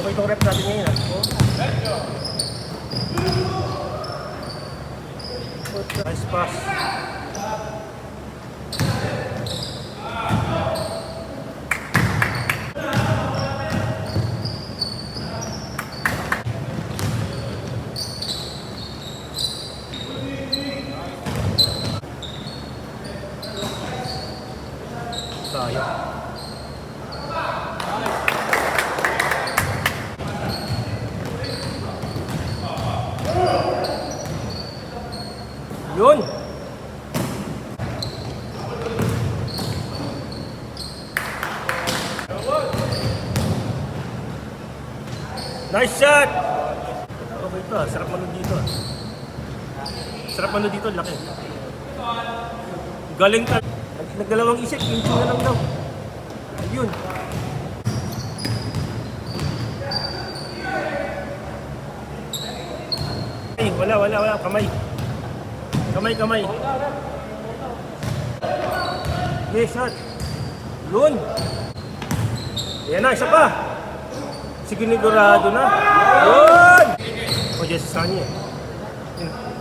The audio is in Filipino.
Okay itong rep natin ngayon, ha? Nice pass. Sayang. Yun. Nice shot. Okay ito, sarap manood dito. Sarap manood dito, laki. Galing ka. Nagdalawang isip, yung na lang daw. Ayun. Ay, wala. Kamay. Kamay. Yes, shot. Yun. Yan na, isa pa. Sigurado na. Yun. O, yes, saan niya. Yun.